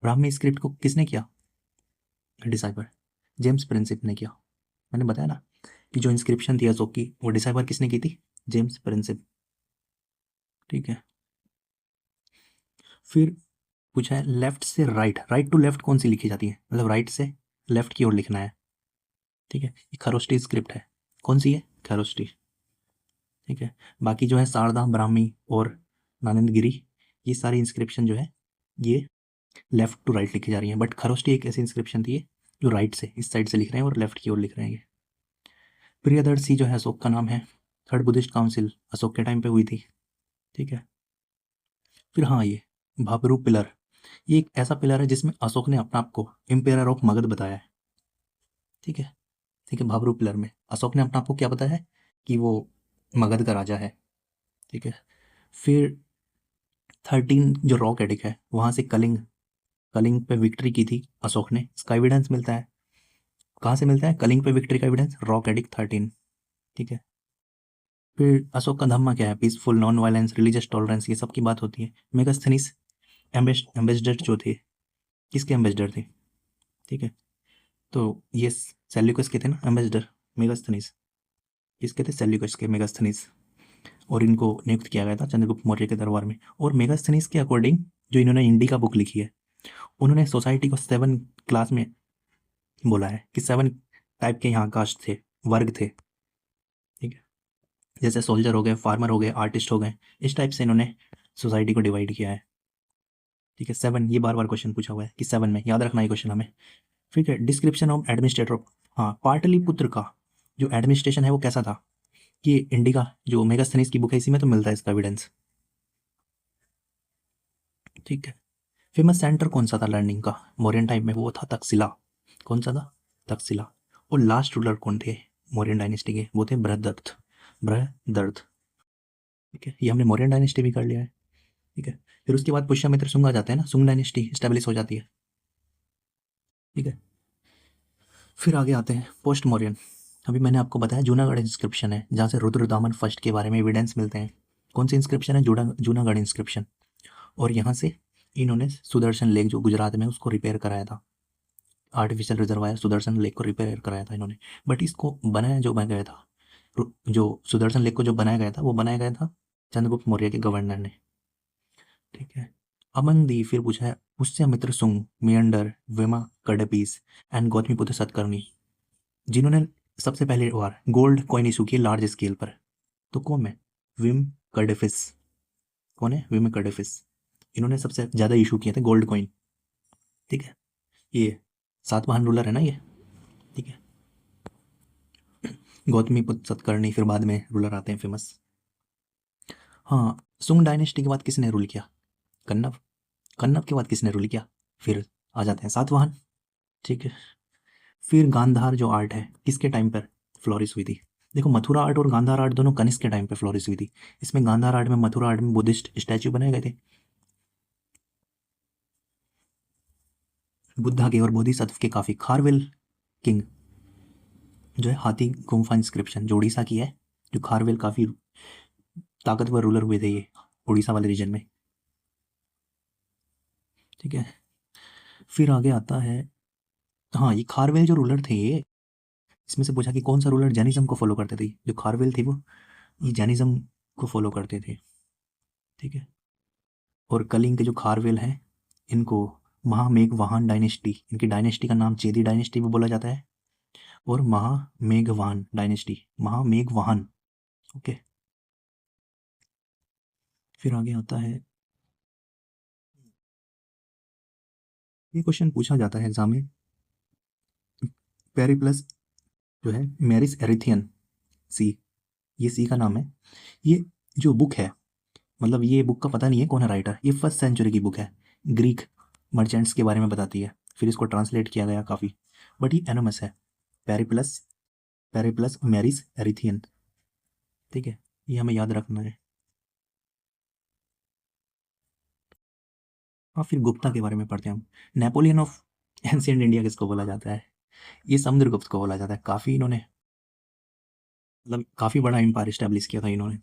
ब्राह्मी स्क्रिप्ट को किसने किया डिसाइफर? जेम्स प्रिंसिप ने किया। मैंने बताया ना कि जो इंस्क्रिप्शन थी अशोक की वो डिसाइफर किसने की थी? James Prinsep. ठीक है। फिर पूछा है लेफ्ट से राइट, राइट टू लेफ्ट कौन सी लिखी जाती है? मतलब राइट से लेफ्ट की ओर लिखना है। ठीक है। ये खरोष्टी स्क्रिप्ट है, कौन सी है? खरोष्टी। ठीक है। बाकी जो है शारदा, ब्राह्मी और नानंदगिरी, ये सारी इंस्क्रिप्शन जो है ये लेफ्ट टू राइट लिखी जा रही हैं, बट खरोष्टी एक ऐसी इंस्क्रिप्शन थी जो राइट से, इस साइड से लिख रहे हैं और लेफ्ट की ओर लिख रहे हैं ये। प्रियदर्शी जो है अशोक का नाम है। थर्ड बुद्धिस्ट काउंसिल अशोक के टाइम पे हुई थी। ठीक है। फिर हाँ, ये भाबरू पिलर, ये एक ऐसा पिलर है जिसमें अशोक ने अपने आप को एम्पेयर ऑफ मगध बताया है। ठीक है। ठीक है, भाबरू पिलर में अशोक ने अपने आप को क्या बताया है कि वो मगध का राजा है। ठीक है। फिर 13 जो रॉक एडिक है वहाँ से कलिंग, कलिंग पे विक्ट्री की थी अशोक ने, इसका एविडेंस मिलता है। कहाँ से मिलता है कलिंग पे विक्ट्री का एविडेंस? Rock edict 13। ठीक है। फिर अशोक का धम्मा क्या है? Peaceful, non violence, religious tolerance, ये सब की बात होती है। मेगास्थनीस एम्बेसडर जो थे, किसके एम्बेसडर थे? ठीक है। तो ये सेल्यूकस के थे ना एम्बेसडर, मेगास्थनीस किसके थे? सेल्यूकस के, मेगास्थनीस। और इनको नियुक्त किया गया था चंद्रगुप्त मौर्य के दरबार में। और मेगास्थनीस के अकॉर्डिंग जो इन्होंने इंडिका बुक लिखी है, उन्होंने सोसाइटी को 7 क्लास में बोला है कि 7 टाइप के यहाँ कास्ट थे, वर्ग थे। ठीक है। जैसे सोल्जर हो गए, फार्मर हो गए, आर्टिस्ट हो गए, इस टाइप से इन्होंने सोसाइटी को डिवाइड किया है। ठीक है। 7, ये बार बार क्वेश्चन पूछा हुआ है कि 7 में, याद रखना ये क्वेश्चन हमें। ठीक है। डिस्क्रिप्शन ऑफ एडमिनिस्ट्रेटर, हाँ, पाटलिपुत्र का जो एडमिनिस्ट्रेशन है वो कैसा था? कि इंडिका जो मेगास्थनीस की बुक है इसी में तो मिलता है इसका एविडेंस। ठीक है। फेमस सेंटर कौन सा था लर्निंग का मौर्यन टाइम में? वो था तक्षशिला। कौन सा था? तक्षशिला। और लास्ट रूलर कौन थे मौर्यन डायनेस्टी के? वो थे बृहदत्त, बृहदर्थ। ठीक है। ये हमने मौर्यन डायनेस्टी भी कर लिया है। ठीक है। फिर उसके बाद पुष्यमित्र शुंग आ जाते हैं ना, शुंग डायनेस्टी स्टेब्लिश हो जाती है। ठीक है। फिर आगे आते हैं पोस्ट मौर्यन। अभी मैंने आपको बताया जूनागढ़ इंस्क्रिप्शन है जहाँ से रुद्रदामन फर्स्ट के बारे में एविडेंस मिलते हैं। कौन सी इंस्क्रिप्शन है? जूनागढ़ इंस्क्रिप्शन। और यहाँ से इन्होंने सुदर्शन लेक जो गुजरात में, उसको रिपेयर कराया था। आर्टिफिशियल रिजर्वायर सुदर्शन लेक को रिपेयर कराया था इन्होंने। बट इसको बनाया जो बन गया था, जो सुदर्शन लेक को जो बनाया गया था वो बनाया गया था चंद्रगुप्त मौर्य के गवर्नर ने। ठीक है। अमनदीप फिर पूछा है पुष्यमित्र शुंग, मेंडर, वेमा कडपीस एंड गौतमीपुत्र सतकर्णी, जिन्होंने सबसे पहले बार गोल्ड कॉइन इशू की लार्ज स्केल पर, तो कौन है? विम कर्डेफिस। कौन है? विम कर्डेफिस। इन्होंने सबसे ज़्यादा इशू किए थे गोल्ड कॉइन। ठीक है। ये सातवाहन रूलर है ना ये। ठीक है। गौतमीपुत्र सतकर्णी फिर बाद में रूलर आते हैं फेमस। हाँ, सुंग डायनेस्टी के बाद किसने रूल किया? कन्नव। कन्नव के बाद किसने रूल किया? फिर आ जाते हैं सातवाहन। ठीक है। फिर गांधार जो आर्ट है किसके टाइम पर फ्लोरिश हुई थी? देखो, मथुरा आर्ट और गांधार आर्ट दोनों कनिष्क के टाइम पे फ्लोरिश हुई थी। इसमें गांधार आर्ट में, मथुरा आर्ट में बुद्धिस्ट स्टैच्यू बनाए गए थे, बुद्धा के और बोधिसत्व के काफी। खारवेल किंग जो है हाथी गुम्फा इंस्क्रिप्शन जो उड़ीसा की है, जो खारवेल काफी ताकतवर रूलर हुए थे ये उड़ीसा वाले रीजन में। ठीक है। फिर आगे आता है, हाँ, ये खारवेल जो रूलर थे ये, इसमें से पूछा कि कौन सा रूलर जैनिज्म को फॉलो करते थे? जो खारवेल थे वो ये जैनिज्म को फॉलो करते थे। ठीक है। और कलिंग के जो खारवेल हैं इनको महामेघवाहन डायनेस्टी, इनकी डायनेस्टी का नाम चेदी डायनेस्टी भी बोला जाता है। और महामेघवाहन डायनेस्टी, महामेघवाहन। ओके। फिर आगे आता है, ये क्वेश्चन पूछा जाता है एग्जाम में, पेरिप्लस जो है मैरिस एरिथियन सी, ये सी का नाम है। ये जो बुक है, मतलब ये बुक का पता नहीं है कौन है राइटर, ये 1st सेंचुरी की बुक है, ग्रीक मर्चेंट्स के बारे में बताती है। फिर इसको ट्रांसलेट किया गया काफ़ी, बट ये एनोमस है, पेरिप्लस, पेरिप्लस मैरिस एरिथियन। ठीक है। ये हमें याद रखना है। हाँ, फिर गुप्ता के बारे में पढ़ते हैं हम। नेपोलियन ऑफ एंशियंट इंडिया किसको बोला जाता है? ये समुद्रगुप्त को बोला जाता है। काफ़ी इन्होंने, मतलब काफ़ी बड़ा एम्पायर स्टैब्लिश किया था इन्होंने,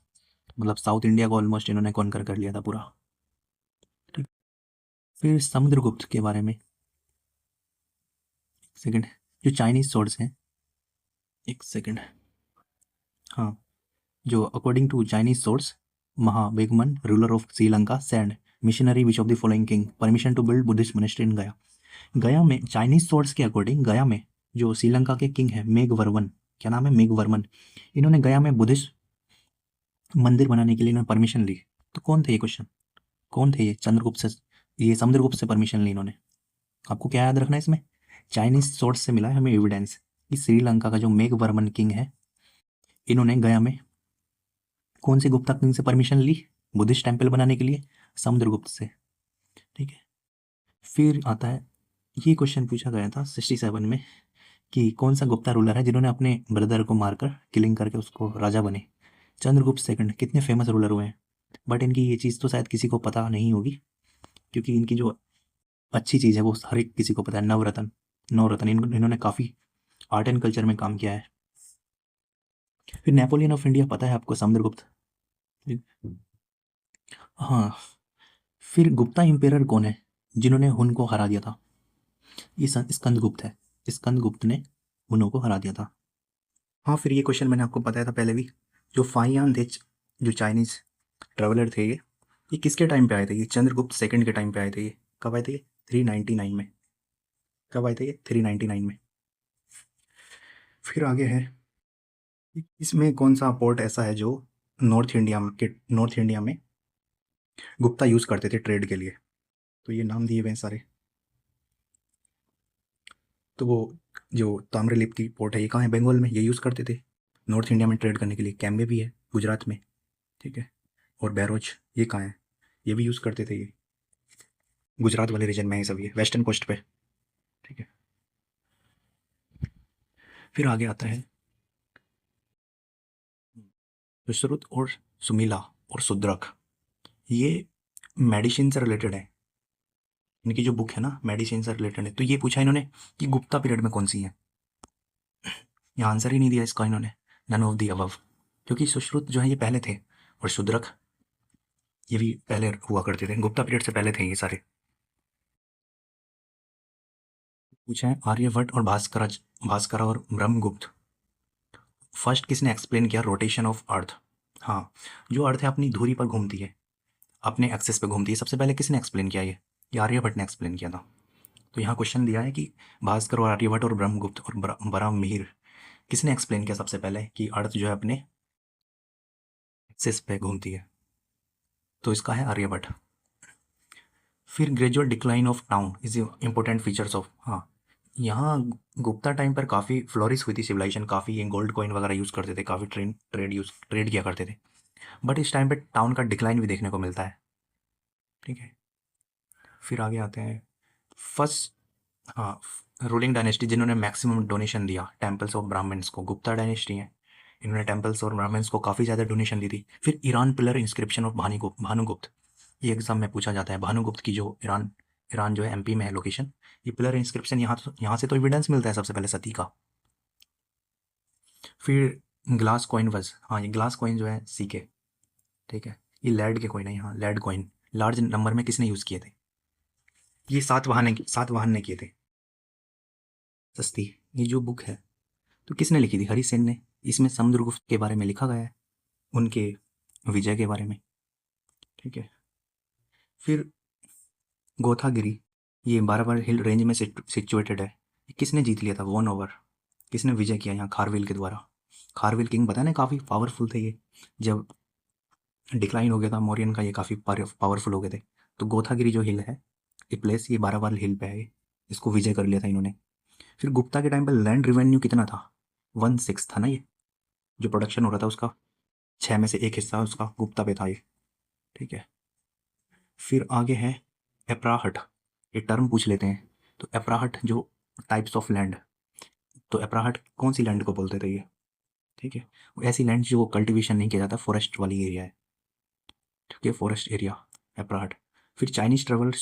मतलब साउथ इंडिया को ऑलमोस्ट इन्होंने कॉन्कर कर लिया था पूरा। ठीक। फिर समुद्रगुप्त के बारे में, सेकंड, जो चाइनीज सोर्स हैं, एक सेकंड, हाँ, जो अकॉर्डिंग टू चाइनीज सोर्स, महाबेगमन ruler of Sri Lanka send missionary which of the following king permission to build Buddhist monastery in Gaya. Gaya में चाइनीज सोर्स के अकॉर्डिंग गया में जो श्रीलंका के किंग है मेघवर्मन, क्या नाम है? मेघवर्मन। इन्होंने गया में बुद्धिस्ट मंदिर बनाने के लिए इन्होंने परमिशन ली, तो कौन थे ये क्वेश्चन, कौन थे ये? चंद्रगुप्त से, ये समुद्रगुप्त से परमिशन ली इन्होंने। आपको क्या याद रखना है इसमें, चाइनीज सोर्स से मिला है हमें एविडेंस कि श्रीलंका का जो मेघवर्मन किंग है, इन्होंने गया में कौन से गुप्ता किंग से परमिशन ली बुद्धिस्ट टेम्पल बनाने के लिए? समुद्रगुप्त से। ठीक है, फिर आता है, ये क्वेश्चन पूछा गया था 67 में कि कौन सा गुप्ता रूलर है जिन्होंने अपने ब्रदर को मारकर किलिंग करके उसको राजा बने? चंद्रगुप्त सेकंड। कितने फेमस रूलर हुए हैं, बट इनकी ये चीज़ तो शायद किसी को पता नहीं होगी, क्योंकि इनकी जो अच्छी चीज़ है वो हर एक किसी को पता है। नवरत्न, नवरत्न इन्होंने काफ़ी आर्ट एंड कल्चर में काम किया है। फिर नेपोलियन ऑफ इंडिया पता है आपको, समुद्रगुप्त। हाँ, फिर गुप्ता इंपेरर कौन है जिन्होंने हुन को हरा दिया था? ये स्कंदगुप्त है, स्कंदगुप्त ने हुनों को हरा दिया था। हाँ, फिर ये क्वेश्चन मैंने आपको बताया था पहले भी, जो फाहियान थे, जो चाइनीज ट्रेवलर थे, ये किसके टाइम पे आए थे? ये चंद्रगुप्त सेकंड के टाइम पे आए थे। ये कब आए थे? ये 399 में। कब आए थे ये? 399 में। फिर आगे है, इसमें कौन सा पोर्ट ऐसा है जो नॉर्थ इंडिया में गुप्ता यूज़ करते थे ट्रेड के लिए? तो ये नाम दिए हुए हैं सारे। तो वो जो ताम्रलिप्ति पोर्ट है, ये कहाँ है? बंगाल में। ये यूज़ करते थे नॉर्थ इंडिया में ट्रेड करने के लिए। कैम्बे भी है गुजरात में। ठीक है, और बैरोज ये कहाँ है? ये भी यूज़ करते थे। ये गुजरात वाले रीजन में है सब, ये वेस्टर्न कोस्ट पे। ठीक है, फिर आगे आता है सुश्रुत और सुमीला और सुद्रक, ये मेडिसिन से रिलेटेड है। इनकी जो बुक है ना, मेडिसिन से रिलेटेड है। तो ये पूछा इन्होंने कि गुप्ता पीरियड में कौन सी है। ये आंसर ही नहीं दिया इसका इन्होंने, नन ऑफ दी अबव, क्योंकि सुश्रुत जो है ये पहले थे, और सुद्रक ये भी पहले हुआ करते थे, गुप्ता पीरियड से पहले थे ये सारे। पूछा है आर्यभट्ट और भास्कर और ब्रह्मगुप्त, फर्स्ट किसने एक्सप्लेन किया रोटेशन ऑफ अर्थ? हाँ, जो अर्थ है अपनी धुरी पर घूमती है, अपने एक्सेस पे घूमती है, सबसे पहले किसने एक्सप्लेन किया? ये आर्यभट्ट ने एक्सप्लेन किया था। तो यहाँ क्वेश्चन दिया है कि भास्कर और आर्यभट्ट और ब्रह्मगुप्त और बराहमिहिर, किसने एक्सप्लेन किया सबसे पहले कि अर्थ जो है अपने एक्सेस पे घूमती है? तो इसका है आर्यभट्ट। फिर gradual decline of town is important features of, हाँ, यहाँ गुप्ता टाइम पर काफ़ी फ्लोरिश हुई थी सिविलाइजेशन, काफ़ी ये गोल्ड कॉइन वगैरह यूज़ करते थे, काफ़ी ट्रेड किया करते थे, बट इस टाइम पे टाउन का डिक्लाइन भी देखने को मिलता है। ठीक है, फिर आगे आते हैं फर्स्ट, हाँ, रूलिंग डायनेस्टी जिन्होंने मैक्सिमम डोनेशन दिया टेम्पल्स ऑफ ब्राह्मण्स को, गुप्ता डायनेस्टी है। इन्होंने टेम्पल्स और ब्राह्मण्स को काफ़ी ज़्यादा डोनेशन दी थी। फिर Iran pillar inscription of Bhanugupta, ये एग्जाम में पूछा जाता है। भानुगुप्त की जो ईरान ईरान जो है एमपी में है लोकेशन, ये पिलर इंस्क्रिप्शन यहाँ से तो एविडेंस मिलता है सबसे पहले सती का। फिर ग्लास कॉइन वज, हाँ, ये ग्लास कॉइन जो है सीके। ठीक है, ये लेड के कॉइन है, यहाँ लेड कॉइन लार्ज नंबर में किसने यूज़ किए थे? ये सातवाहन ने किए थे। सस्ती, ये जो बुक है तो किसने लिखी थी? हरिसेन ने। इसमें समुद्रगुप्त के बारे में लिखा गया है, उनके विजय के बारे में। ठीक है, फिर गोथागिरी, ये बाराबर हिल रेंज में सिचुएटेड है। ये किसने जीत लिया था? वॉन ओवर, किसने विजय किया यहाँ खारवेल के द्वारा? खारवेल किंग पता है ना, काफ़ी पावरफुल थे ये, जब डिक्लाइन हो गया था मौर्यन का ये काफ़ी पावरफुल हो गए थे। तो गोथागिरी जो हिल है, ये प्लेस, ये बाराबार हिल पे है ये, इसको विजय कर लिया था इन्होंने। फिर गुप्ता के टाइम पर लैंड रेवेन्यू कितना था? 1/6 था ना ये, जो प्रोडक्शन हो रहा था उसका 6 में से 1 हिस्सा उसका गुप्ता पे था ये। ठीक है, फिर आगे है एप्राहट, ये टर्म पूछ लेते हैं। तो एप्राहट जो टाइप्स ऑफ लैंड, तो एप्राहट कौन सी लैंड को बोलते थे ये? ठीक है, वो ऐसी लैंड जो कल्टीवेशन नहीं किया जाता, फॉरेस्ट वाली एरिया है। ठीक है, फॉरेस्ट एरिया एप्राहट। फिर चाइनीज ट्रेवलर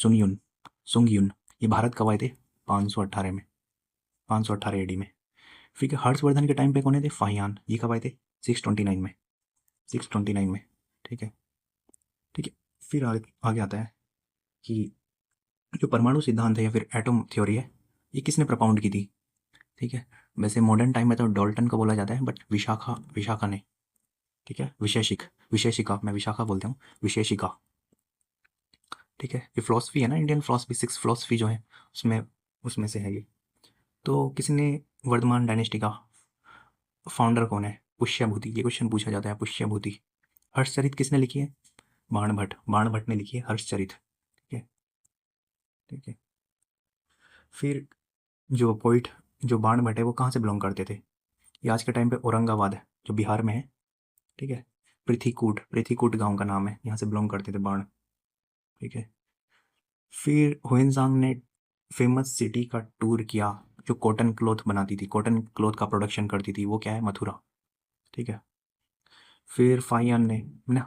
सुंगयुन, ये भारत कब आए थे? 518 में, 518 एडी में। फिर हर्षवर्धन के टाइम पे कौन थे? फाहियान, ये कब आए थे? 629 में, 629 में। ठीक है, ठीक है, फिर आगे आता है कि जो परमाणु सिद्धांत है या फिर एटम थ्योरी है, ये किसने प्रपाउंड की थी? ठीक है, वैसे मॉडर्न टाइम में तो डॉल्टन का बोला जाता है, बट विशाखा ने। ठीक है, विशेषिका, मैं विशाखा बोलता हूँ, विशेषिका। ठीक है, ये फिलोसफी है ना, इंडियन फिलोसफी, 6 फिलोसफी जो है उसमें उसमें से है ये। तो किसने वर्धमान डायनेस्टी का फाउंडर कौन है? पुष्यभूति, ये क्वेश्चन पूछा जाता है, पुष्यभूति। हर्षचरित किसने लिखी है? बाणभट्ट, बाणभट्ट ने लिखी है हर्षचरित। ठीक है, ठीक है। फिर जो पोइट जो बाणभट्ट है वो कहाँ से बिलोंग करते थे? ये आज के टाइम पे औरंगाबाद है जो बिहार में है। ठीक है, पृथ्वीकूट, पृथ्वीकूट गांव का नाम है, यहाँ से बिलोंग करते थे बाण। ठीक है। फिर हुएनसांग ने फेमस सिटी का टूर किया जो कॉटन क्लॉथ बनाती थी, कॉटन क्लॉथ का प्रोडक्शन करती थी, वो क्या है? मथुरा। ठीक है। फिर फाइयान ने ना,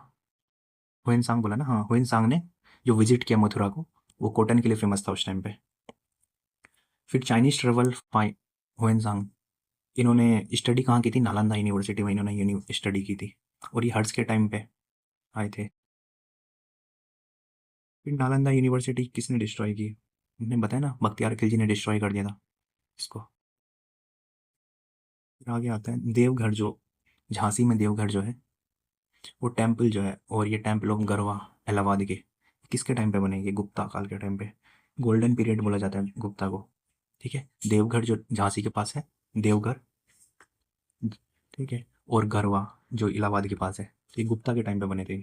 हुएनसांग बोला ना, हाँ हुएनसांग ने जो विजिट किया मथुरा को, वो कॉटन के लिए फेमस था उस टाइम पे। फिर चाइनीज ट्रेवल हुएनसांग, इन्होंने स्टडी कहाँ की थी? नालंदा यूनिवर्सिटी में इन्होंने स्टडी की थी, और ये हर्ट्स के टाइम पे आए थे। फिर नालंदा यूनिवर्सिटी किसने डिस्ट्रॉय की? हमने बताया ना, बख्तियार खिलजी ने डिस्ट्रॉय कर दिया था इसको। फिर आगे आता है देवघर, जो झांसी में देवघर जो है वो टेम्पल जो है, और ये टेम्पल ऑफ गरवा इलाहाबाद के, किसके टाइम पे बने? ये गुप्ता काल के टाइम पे, गोल्डन पीरियड बोला जाता है गुप्ता को। ठीक है, देवघर जो झांसी के पास है, देवघर। ठीक है, और गरवा जो इलाहाबाद के पास है, तो ये गुप्ता के टाइम पे बने थे।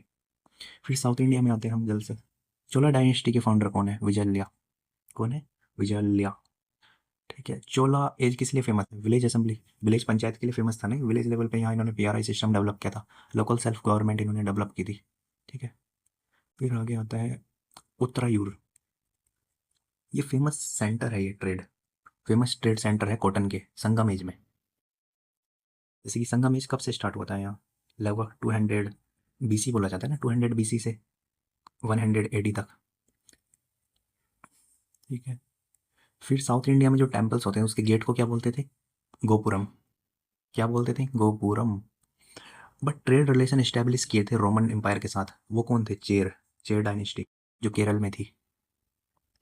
फिर साउथ इंडिया में आते हैं हम जल्द से। चोला डायनेस्टी के फाउंडर कौन है? विजयल्या। कौन है? विजयल्या। ठीक है, चोला एज किस लिए फेमस है? विलेज असेंबली, विलेज पंचायत के लिए फेमस था ना, विलेज लेवल पे यहाँ इन्होंने पीआरआई सिस्टम डेवलप किया था, लोकल सेल्फ गवर्नमेंट इन्होंने डेवलप की थी। ठीक है। फिर आगे आता है उत्तरायुर, ये फेमस सेंटर है, ये ट्रेड, फेमस ट्रेड सेंटर है कॉटन के, संगम एज में। जैसे कि संगम एज कब से स्टार्ट होता है यहाँ? लगभग 200 बीसी बोला जाता है ना, 200 बीसी से 100 एडी तक। ठीक है। फिर साउथ इंडिया में जो टेम्पल्स होते हैं उसके गेट को क्या बोलते थे? गोपुरम। क्या बोलते थे? Gopuram. But trade relation establish किए थे रोमन एम्पायर के साथ, वो कौन थे? चेर, चेर डायनेस्टी जो केरल में थी।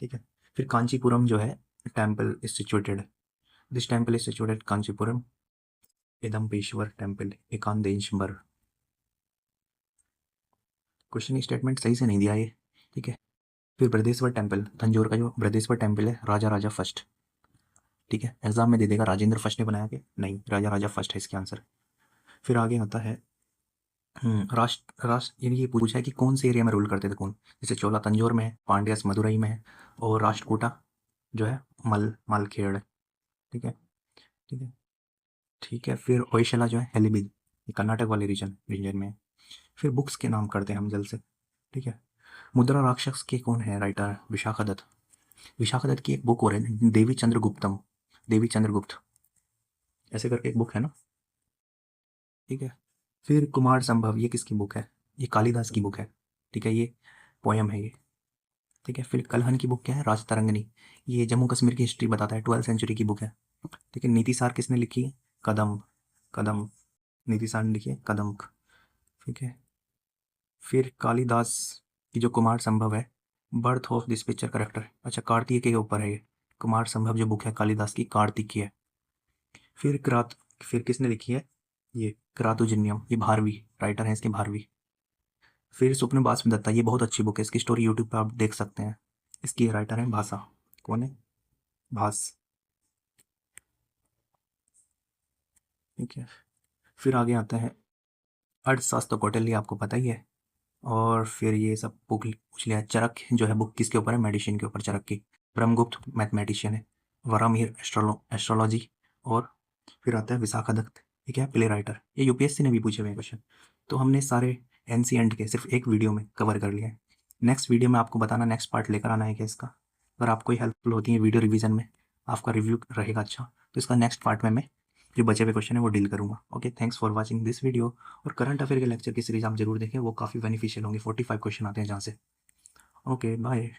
ठीक है। फिर कांचीपुरम जो है temple is situated, this temple is situated Kanchipuram, एदम्बेश्वर टेम्पल, एकांदेश्वर। क्वेश्चन स्टेटमेंट सही से नहीं दिया ये। ठीक है। फिर बृहदेश्वर टेम्पल, तंजौर का जो बृहदेश्वर टेम्पल है, राजा राजा फर्स्ट। ठीक है, एग्जाम में दे देगा राजेंद्र फर्स्ट ने बनाया कि नहीं, राजा राजा फर्स्ट है इसका आंसर। फिर आगे आता है राष्ट्र राष्ट्र, यानी ये पूछा है कि कौन से एरिया में रूल करते थे कौन? जैसे चोला तंजौर में है, पांड्यास मदुरई में है, और राष्ट्रकूटा जो है मालखेड़ है। ठीक है, ठीक है, ठीक है। फिर होयसला जो है हेलिबिद, ये कर्नाटक वाले रीजन में है। फिर बुक्स के नाम करते हैं हम जल्द से। ठीक है, मुद्रा राक्षस के कौन है राइटर? विशाखादत्त। विशाखादत्त की एक बुक और है देवी चंद्रगुप्तम, देवी चंद्रगुप्त ऐसे करके एक बुक है ना। ठीक है। फिर कुमार संभव, ये किसकी बुक है? ये कालिदास की बुक है। ठीक है, ये पोयम है ये। ठीक है। फिर कलहन की बुक क्या है? राजतरंगिणी, ये जम्मू कश्मीर की हिस्ट्री बताता है, 12th सेंचुरी की बुक है। ठीक है। नीतिसार किसने लिखी है? कदम, कदम, नीतिसार ने लिखी है कदम। ठीक है। फिर कालिदास की जो कुमार संभव है, birth of this picture character, अच्छा कार्तिकेय के ऊपर है ये। कुमार संभव जो बुक है कालिदास की, कार्तिकीय है। फिर क्रात, फिर किसने लिखी है? ये क्रातुजिनियम, ये भारवी राइटर है इसके, भारवी। फिर स्वप्न दत्ता, ये बहुत अच्छी बुक है, इसकी स्टोरी यूट्यूब पे आप देख सकते हैं। इसकी राइटर है भाषा, कौन है? भास। ठीक है। फिर आगे आता है अर्थशास्त्र कौटिल्य, आपको पता ही है। और फिर ये सब बुक पूछ लिया। चरक जो है बुक किसके ऊपर है? मेडिसिन के ऊपर, चरक की। ब्रह्मगुप्त मैथमेटिशियन है। वरामिहिर एस्ट्रोलॉजी। और फिर आता है विशाखादत्त, ठीक है, प्ले राइटर। ये यूपीएससी ने भी पूछे हुए क्वेश्चन। तो हमने सारे एनसीएंट के सिर्फ एक वीडियो में कवर कर लिया है। नेक्स्ट वीडियो में आपको बताना, नेक्स्ट पार्ट लेकर आना है क्या इसका। अगर आपको हेल्पफुल होती है वीडियो रिवीजन में, आपका रिव्यू रहेगा अच्छा, तो इसका नेक्स्ट पार्ट में मैं जो बचे हुए क्वेश्चन है वो डील करूँगा। Okay, thanks for watching this video. और करंट अफेयर के लेक्चर की सीरीज आप जरूर देखें, वो काफ़ी बेनिफिशियल होंगे, 45 क्वेश्चन आते हैं जहाँ से। Okay bye.